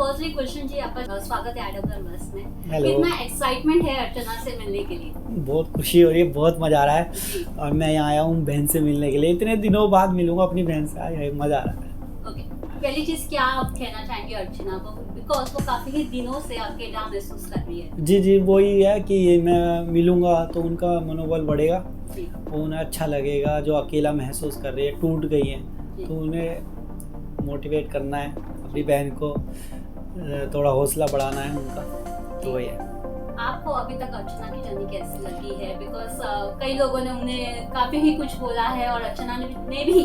Firstly गुलशन जी, आपका स्वागत है आडमगढ़ बस में। हेलो। कितना एक्साइटमेंट है अर्चना से मिलने के लिए? बहुत खुशी हो रही है, बहुत मज़ा आ रहा है। जी। और मैं यहाँ आया हूँ बहन से मिलने के लिए, इतने दिनों बाद मिलूंगा अपनी बहन से, आया मज़ा आ रहा है। ओके, पहली चीज क्या आप कहना चाहेंगे अर्चना को, बिकॉज वो काफी ही दिनों से अकेला महसूस कर रही है। जी वही है कि मैं मिलूंगा तो उनका मनोबल बढ़ेगा, जी। उन्हें अच्छा लगेगा। जो अकेला महसूस कर रही है, टूट गई है, जी। तो उन्हें मोटिवेट करना है, अपनी बहन को थोड़ा हौसला बढ़ाना है उनका, तो वही है। आपको अभी तक अर्चना की जर्नी कैसी लगी है? बिकॉज कई लोगों ने उन्हें काफी ही कुछ बोला है और अर्चना ने भी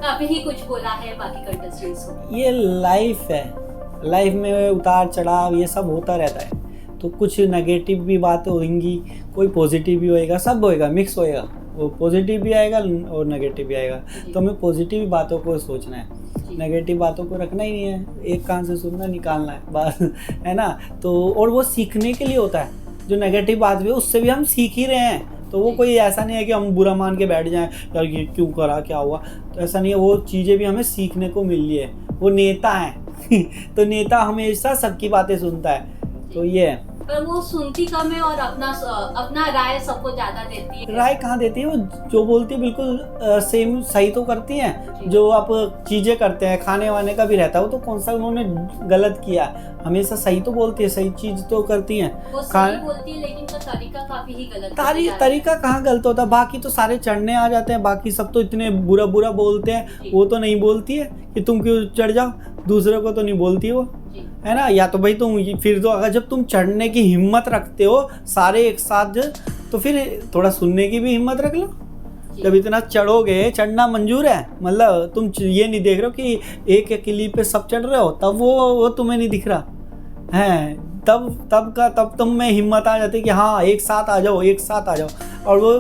काफी ही कुछ बोला है बाकी कंटेस्टेंट्स को। ये लाइफ है, लाइफ में उतार चढ़ाव ये सब होता रहता है, तो कुछ नेगेटिव भी बातें होंगी, कोई पॉजिटिव भी होएगा, सब होएगा, मिक्स होएगा। वो पॉजिटिव भी आएगा और नेगेटिव भी आएगा, तो हमें पॉजिटिव बातों को सोचना है, नेगेटिव बातों को रखना ही नहीं है। एक कान से सुनना, निकालना है बस, है ना। तो और वो सीखने के लिए होता है, जो नेगेटिव बात भी है उससे भी हम सीख ही रहे हैं। तो वो कोई ऐसा नहीं है कि हम बुरा मान के बैठ जाएं, यार ये क्यों करा, क्या हुआ, तो ऐसा नहीं है। वो चीज़ें भी हमें सीखने को मिल रही है। वो नेता है तो नेता हमेशा सबकी बातें सुनता है, तो ये है। पर वो सुनती कम है और अपना राय सबको ज्यादा देती है। राय कहाँ देती है, वो जो बोलती है बिल्कुल सेम सही तो करती हैं। जो आप चीज़ें करते हैं, खाने वाने का भी रहता है, वो तो कौन सा उन्होंने गलत किया, हमेशा सही तो बोलती है, सही चीज़ तो करती हैं। वो सही बोलती है, लेकिन उसका तरीका काफी ही गलत तरीका कहाँ गलत होता है, बाकी तो सारे चढ़ने आ जाते हैं, बाकी सब तो इतने बुरा बुरा बोलते हैं, वो तो नहीं बोलती है कि तुम क्यों चढ़ जाओ, दूसरे को तो नहीं बोलती वो, है ना। या तो भाई तुम फिर तो अगर जब तुम चढ़ने की हिम्मत रखते हो सारे एक साथ, तो फिर थोड़ा सुनने की भी हिम्मत रख लो। जब इतना चढ़ोगे, चढ़ना मंजूर है, मतलब तुम ये नहीं देख रहे हो कि एक किली पे सब चढ़ रहे हो, तब वो तुम्हें नहीं दिख रहा है, तब तुम में हिम्मत आ जाती है कि हाँ एक साथ आ जाओ, एक साथ आ जाओ, और वो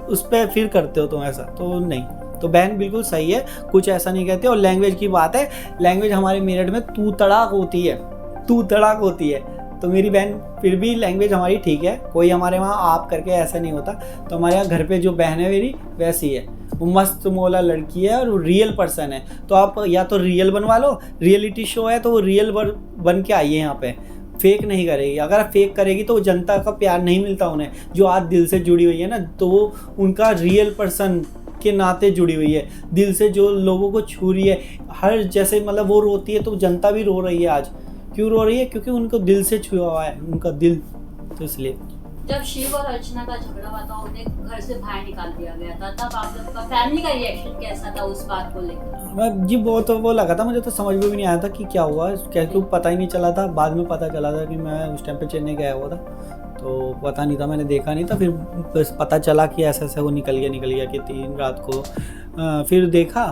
उस पर फिर करते हो तुम ऐसा, तो नहीं। तो बहन बिल्कुल सही है, कुछ ऐसा नहीं कहते। और लैंग्वेज की बात है, लैंग्वेज हमारे मेरठ में तू तड़ाक होती है, तू तड़ाक होती है, तो मेरी बहन फिर भी लैंग्वेज हमारी ठीक है, कोई हमारे वहाँ आप करके ऐसा नहीं होता। तो हमारे यहाँ घर पे जो बहन है मेरी वैसी है, वो मस्त मोला लड़की है और रियल पर्सन है। तो आप या तो रियल बनवा लो, रियलिटी शो है तो वो रियल बन के आइए यहाँ पे, फेक नहीं करेगी। अगर फेक करेगी तो जनता का प्यार नहीं मिलता उन्हें, जो आज दिल से जुड़ी हुई है ना, तो वो उनका रियल पर्सन के नाते जुड़ी हुई है, दिल से जो लोगों को छू रही है। हर जैसे मतलब वो रोती है तो जनता भी रो रही है आज, क्यों रो रही है, क्योंकि उनको दिल से छुआ हुआ है उनका दिल, तो इसलिए। जब शिव और अर्चना का झगड़ा हुआ था, उन्हें घर से बाहर निकाल दिया गया था, तब आप लोग का फैमिली का रिएक्शन कैसा था उस बात को लेकर? मैं जी बहुत वो लगा था, मुझे तो समझ में भी नहीं आया था कि क्या हुआ, क्या क्यों पता ही नहीं चला था। बाद में पता चला था कि मैं उस टाइम पे चेन्नई गया हुआ था, तो पता नहीं था, मैंने देखा नहीं था। फिर बस पता चला कि ऐसा ऐसा वो निकल गया कि 3 रात को। फिर देखा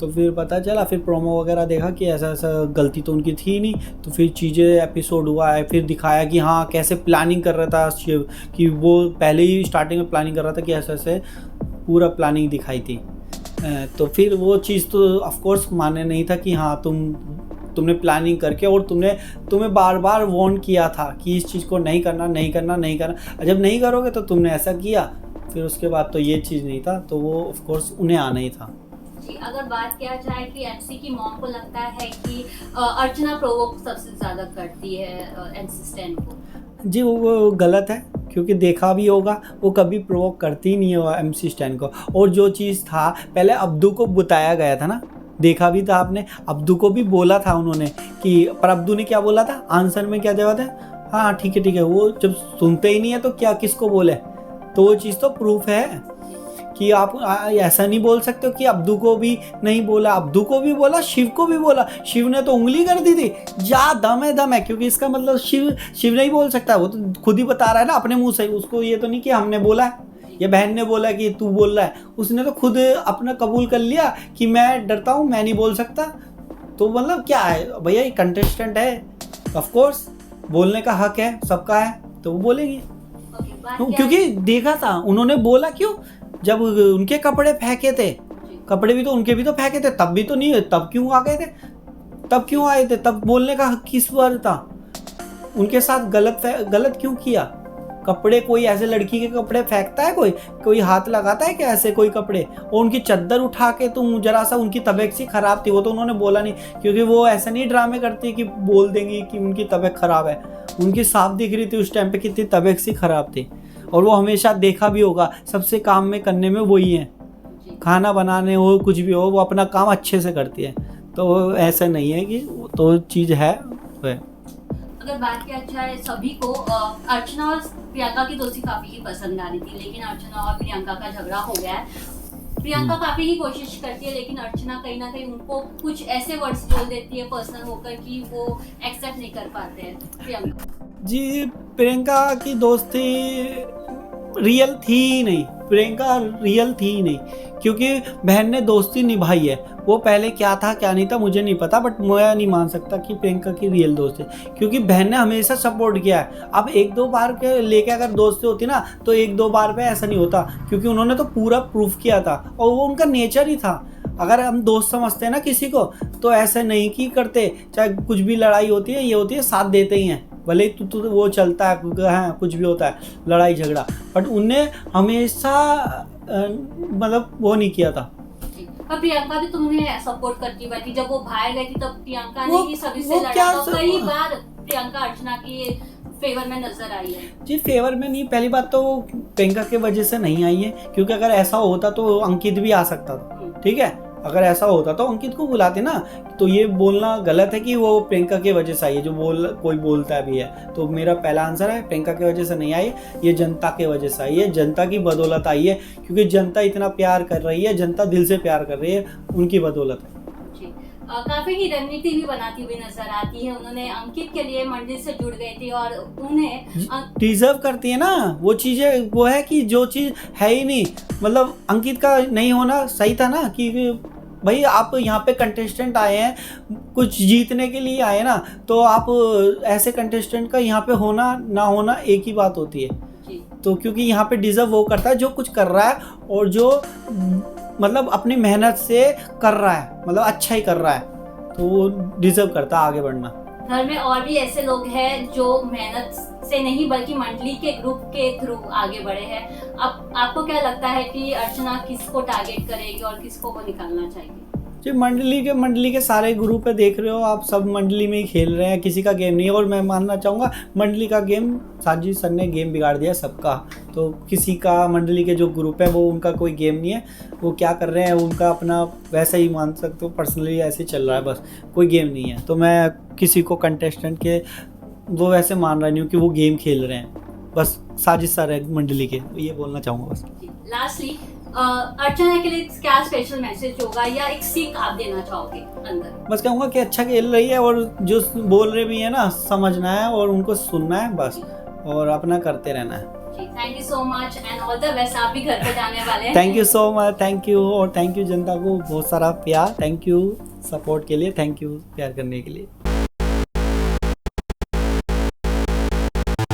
तो फिर पता चला, फिर प्रोमो वगैरह देखा कि ऐसा ऐसा गलती तो उनकी थी नहीं। तो फिर चीज़ें एपिसोड हुआ है, फिर दिखाया कि हाँ कैसे प्लानिंग कर रहा था शिव, कि वो पहले ही स्टार्टिंग में प्लानिंग कर रहा था, कि ऐसे ऐसे पूरा प्लानिंग दिखाई थी। तो फिर वो चीज़ तो ऑफकोर्स माने नहीं था कि हाँ तुमने प्लानिंग करके, और तुम्हें बार बार वार्न किया था कि इस चीज़ को नहीं करना, नहीं करना, नहीं करना। जब नहीं करोगे तो तुमने ऐसा किया, फिर उसके बाद तो ये चीज़ नहीं था, तो वो ऑफकोर्स उन्हें आना ही था। अगर बात किया जाए कि एमसी की मॉम को लगता है कि अर्चना प्रोवोक सबसे ज्यादा करती है एमसी स्टैन को। जी वो गलत है, क्योंकि देखा भी होगा वो कभी प्रोवोक करती ही नहीं है एमसी स्टैन को। और जो चीज़ था पहले अब्दू को बताया गया था ना, देखा भी था आपने, अब्दू को भी बोला था उन्होंने कि, पर अब्दू ने क्या बोला था आंसर में, क्या जवाब है, हाँ ठीक है। वो जब सुनते ही नहीं है तो क्या किसको बोले, तो वो चीज़ तो प्रूफ है कि आप ऐसा नहीं बोल सकते हो कि अब्दू को भी नहीं बोला, अब्दू को भी बोला, शिव को भी बोला। शिव ने तो उंगली कर दी थी, जा दम है, क्योंकि इसका मतलब शिव नहीं बोल सकता, वो तो खुद ही बता रहा है ना अपने मुंह से। उसको ये तो नहीं कि हमने बोला है, ये बहन ने बोला कि तू बोल रहा है, उसने तो खुद अपना कबूल कर लिया कि मैं डरता हूँ, मैं नहीं बोल सकता। तो मतलब क्या है भैया, ये कंटेस्टेंट है, ऑफकोर्स बोलने का हक है सबका है, तो वो बोलेगी। क्योंकि देखा था उन्होंने बोला, क्यों जब उनके कपड़े फेंके थे, कपड़े भी तो उनके भी तो फेंके थे, तब भी तो नहीं, तब क्यों आ गए थे, तब क्यों आए थे, तब बोलने का हक किस पर था, उनके साथ गलत क्यों किया, कपड़े कोई ऐसे लड़की के कपड़े फेंकता है, कोई हाथ लगाता है क्या ऐसे कोई कपड़े? और उनकी चद्दर उठा के तुम जरा सा, उनकी तबीयत सी खराब थी, वो तो उन्होंने बोला नहीं, क्योंकि वो ऐसा नहीं ड्रामे करती कि बोल देंगी कि उनकी तबीयत खराब है। उनकी साफ दिख रही थी उस टाइम पे कितनी तबीयत सी खराब थी। और वो हमेशा देखा भी होगा सबसे काम में करने में वही है, खाना बनाने हो कुछ भी हो, वो अपना काम अच्छे से करती है। तो ऐसा नहीं है कि तो चीज़ है। अगर बात किया जाए सभी को, अर्चना और प्रियंका की दोस्ती काफी ही पसंद आ रही थी, लेकिन अर्चना और प्रियंका का झगड़ा हो गया है। प्रियंका काफी ही कोशिश करती है, लेकिन अर्चना कहीं ना कहीं उनको कुछ ऐसे वर्ड्स बोल देती है पर्सनल होकर कि वो एक्सेप्ट नहीं कर पाते हैं। प्रियंका जी, प्रियंका की दोस्ती रियल थी ही नहीं, प्रियंका रियल थी ही नहीं, क्योंकि बहन ने दोस्ती निभाई है। वो पहले क्या था क्या नहीं था मुझे नहीं पता, बट मैं नहीं मान सकता कि प्रियंका की रियल दोस्त है, क्योंकि बहन ने हमेशा सपोर्ट किया है। अब एक दो बार के लेके अगर दोस्ती होती ना तो एक दो बार पे ऐसा नहीं होता, क्योंकि उन्होंने तो पूरा प्रूफ किया था और वो उनका नेचर ही था। अगर हम दोस्त समझते हैं ना किसी को तो ऐसे नहीं कि करते, चाहे कुछ भी लड़ाई होती है ये होती है साथ देते ही हैं, भले ही तू वो चलता है, हाँ कुछ भी होता है लड़ाई झगड़ा, बट उनने हमेशा मतलब वो नहीं किया था। और प्रियंका भी तुमने सपोर्ट करती बैठी, जब वो बाहर गई थी तब प्रियंका ने ही सभी से लड़ा था। कई बार प्रियंका अर्चना की फेवर में नजर आई है। जी फेवर में नहीं, पहली बात तो प्रियंका के वजह से नहीं आई है, क्योंकि अगर ऐसा होता तो अंकित भी आ सकता था, ठीक है। अगर ऐसा होता तो अंकित को बुलाते ना। तो ये बोलना गलत है कि वो प्रियंका की वजह से आई है, जो कोई बोलता भी है। तो मेरा पहला आंसर है प्रियंका की वजह से नहीं आई, ये जनता की वजह से आई है, जनता की बदौलत आई है, क्योंकि जनता इतना प्यार कर रही है, जनता दिल से प्यार कर रही है, उनकी बदौलत है। काफी ही रणनीति भी बनाती हुई नजर आती है। उन्होंने अंकित के लिए मंदिर से जुड़ गई थी और उन्हें डिजर्व करती है ना वो चीजें। वो है कि जो चीज है ही नहीं, मतलब अंकित का नहीं होना सही था ना, कि भाई आप यहाँ पे कंटेस्टेंट आए हैं, कुछ जीतने के लिए आए ना, तो आप ऐसे कंटेस्टेंट का यहाँ पे होना ना होना एक ही बात होती है। तो क्योंकि यहाँ पे डिजर्व वो करता है जो कुछ कर रहा है और जो मतलब अपनी मेहनत से कर रहा है, मतलब अच्छा ही कर रहा है, तो वो डिजर्व करता है आगे बढ़ना। घर में और भी ऐसे लोग हैं जो मेहनत से नहीं बल्कि मंडली के ग्रुप के थ्रू आगे बढ़े हैं। अब आपको क्या लगता है कि अर्चना किसको टारगेट करेगी और किसको वो निकालना चाहेगी? जी मंडली के सारे ग्रुप है, देख रहे हो आप, सब मंडली में ही खेल रहे हैं, किसी का गेम नहीं है। और मैं मानना चाहूँगा मंडली का गेम साजिद सर ने गेम बिगाड़ दिया सबका। तो किसी का मंडली के जो ग्रुप है वो उनका कोई गेम नहीं है, वो क्या कर रहे हैं उनका अपना वैसा ही मान सकते हो, पर्सनली ऐसे ही चल रहा है, बस कोई गेम नहीं है। तो मैं किसी को कंटेस्टेंट के वो वैसे मान रहा नहीं हूँ कि वो गेम खेल रहे हैं, बस साजिद सर है मंडली के, ये बोलना चाहूँगा बस। लास्टली अर्चना के लिए क्या स्पेशल मैसेज होगा या एक सीख आप देना चाहोगे अंदर? बस कहूँगा कि अच्छा खेल रही है और जो बोल रहे भी है ना समझना है और उनको सुनना है बस, और अपना करते रहना है। Thank you so much and all the best. आप भी घर पे जाने वाले हैं। Thank you so much, thank you, और थैंक यू जनता को बहुत सारा प्यार, थैंक यू सपोर्ट के लिए, थैंक यू प्यार करने के लिए।